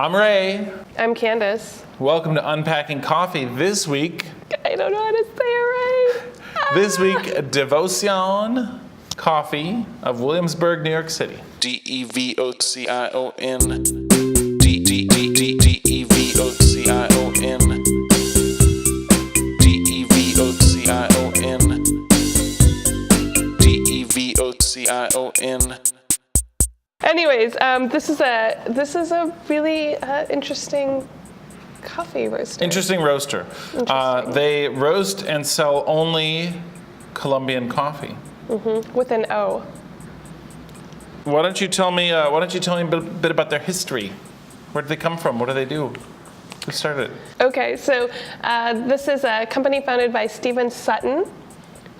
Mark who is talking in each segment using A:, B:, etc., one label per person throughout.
A: I'm Ray.
B: I'm Candace.
A: Welcome to Unpacking Coffee. This week,
B: I don't know how to say it right.
A: This week, Devoción Coffee of Williamsburg, New York City.
C: Devocion. Devocion. Devocion.
B: Anyways, this is a really interesting coffee roaster.
A: Interesting roaster. They roast and sell only Colombian coffee.
B: Mm-hmm. With an O.
A: Why don't you tell me a bit about their history? Where did they come from? What do they do? Who started it?
B: Okay, so this is a company founded by Stephen Sutton,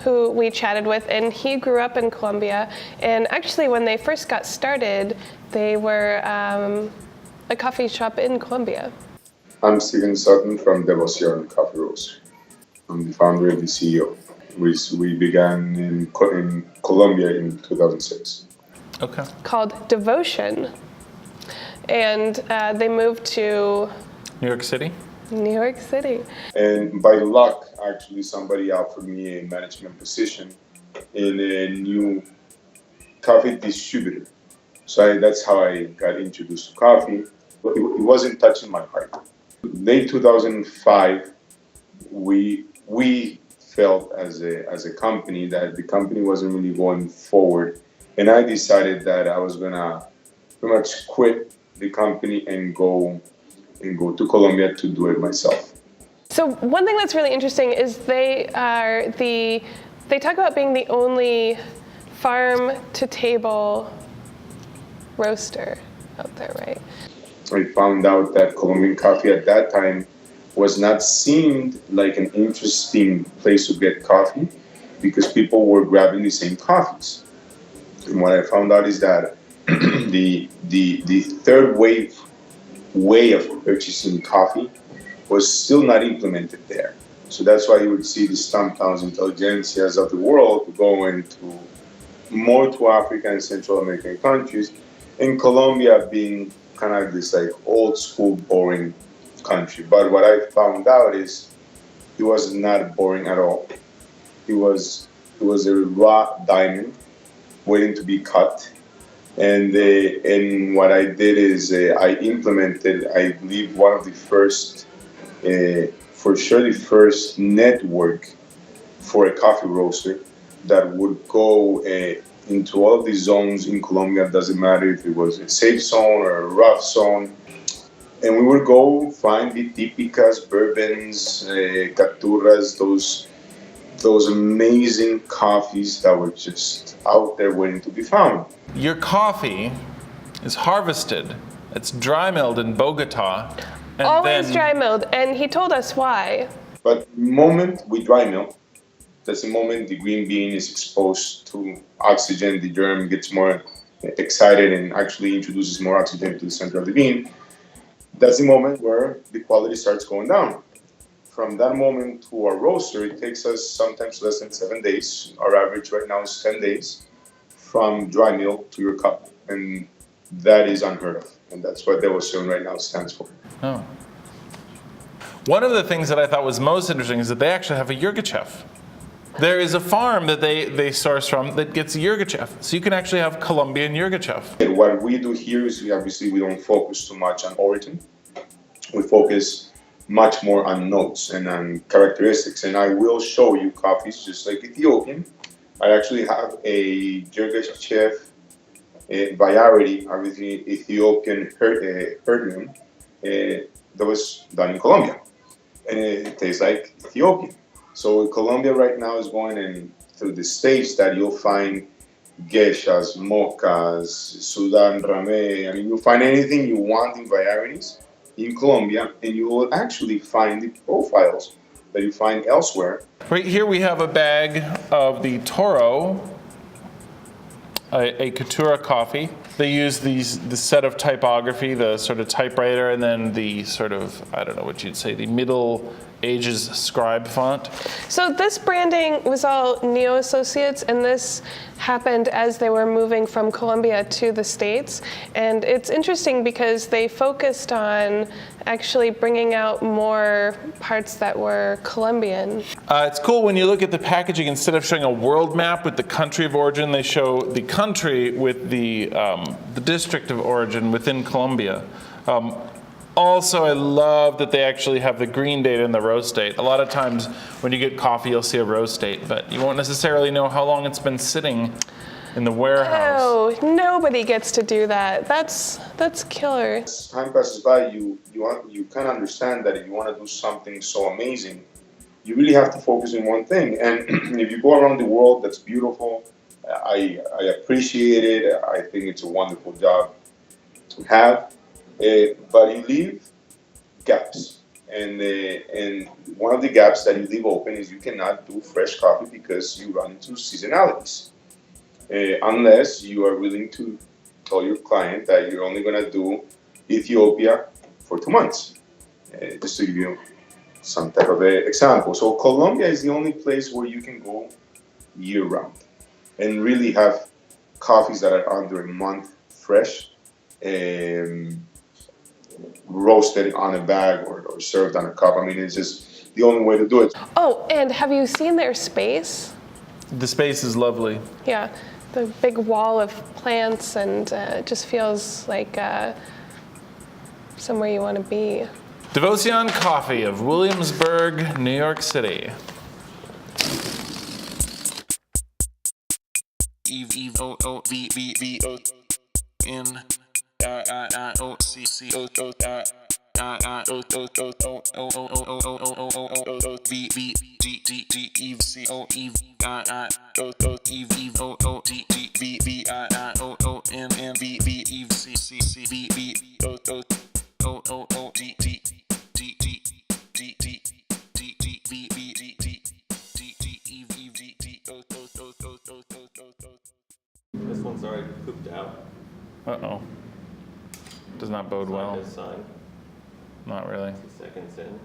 B: who we chatted with, and he grew up in Colombia. And actually, when they first got started, they were a coffee shop in Colombia.
D: I'm Stephen Sutton from Devoción Coffee Roastery. I'm the founder and the CEO. We began in Colombia in 2006.
A: Okay.
B: Called Devotion. And they moved to
A: New York City?
B: New York City.
D: And by luck, actually, somebody offered me a management position in a new coffee distributor. So that's how I got introduced to coffee. But it wasn't touching my heart. Late 2005, we felt as a company that the company wasn't really going forward. And I decided that I was going to pretty much quit the company and go to Colombia to do it myself.
B: So one thing that's really interesting is they talk about being the only farm-to-table roaster out there, right?
D: I found out that Colombian coffee at that time was not seen like an interesting place to get coffee because people were grabbing the same coffees. And what I found out is that the third way of purchasing coffee was still not implemented there. So that's why you would see the Stumptowns, intelligentsias of the world going more to African and Central American countries, and Colombia being kind of this like old school boring country. But what I found out is it was not boring at all. It was a raw diamond waiting to be cut. And what I did is I implemented, I believe, one of the first, for sure the first network for a coffee roaster that would go into all of the zones in Colombia. It doesn't matter if it was a safe zone or a rough zone. And we would go find the típicas, bourbons, capturas, those amazing coffees that were just out there waiting to be found.
A: Your coffee is harvested. It's dry milled in Bogota. And
B: Always dry milled, and he told us why.
D: But the moment we dry mill, that's the moment the green bean is exposed to oxygen, the germ gets more excited and actually introduces more oxygen to the center of the bean. That's the moment where the quality starts going down. From that moment to our roaster, it takes us sometimes less than 7 days. Our average right now is 10 days from dry mill to your cup. And that is unheard of. And that's what Devoción right now stands for.
A: Oh. One of the things that I thought was most interesting is that they actually have a Yirgacheffe. There is a farm that they source from that gets Yirgacheffe. So you can actually have Colombian Yirgacheffe.
D: And what we do here is we don't focus too much on origin. We focus much more on notes and on characteristics. And I will show you coffees just like Ethiopian. I actually have a Yirgacheffe variety of the Ethiopian Herdium that was done in Colombia. And it tastes like Ethiopian. So Colombia right now is going through the stage that you'll find geishas, mochas, Sudan Rame. I mean, you'll find anything you want in varieties in Colombia, and you will actually find the profiles that you find elsewhere.
A: Right here we have a bag of the Toro, a Caturra coffee. They use the set of typography, the sort of typewriter, and then the sort of, I don't know what you'd say, the Middle Ages scribe font.
B: So this branding was all Neo Associates, and this happened as they were moving from Colombia to the States. And it's interesting because they focused on actually bringing out more parts that were Colombian.
A: It's cool when you look at the packaging, instead of showing a world map with the country of origin, they show the country with the district of origin within Colombia. Also, I love that they actually have the green date and the roast date. A lot of times when you get coffee, you'll see a roast date, but you won't necessarily know how long it's been sitting in the warehouse.
B: Oh, nobody gets to do that. That's killer.
D: As time passes by, you kind of understand that if you want to do something so amazing, you really have to focus on one thing. And if you go around the world, that's beautiful. I appreciate it. I think it's a wonderful job to have. But you leave gaps. And one of the gaps that you leave open is you cannot do fresh coffee because you run into seasonalities. Unless you are willing to tell your client that you're only going to do Ethiopia for 2 months. Just to give you some type of example. So Colombia is the only place where you can go year round and really have coffees that are under a month fresh, roasted on a bag or served on a cup. I mean, it's just the only way to do it.
B: Oh, and have you seen their space?
A: The space is lovely.
B: Yeah, the big wall of plants, and it just feels like somewhere you want to be.
A: Devoción Coffee of Williamsburg, New York City.
E: This one's already pooped out.
A: Uh-oh. Does not bode well.
E: This sign,
A: Not really.
E: 2 seconds in.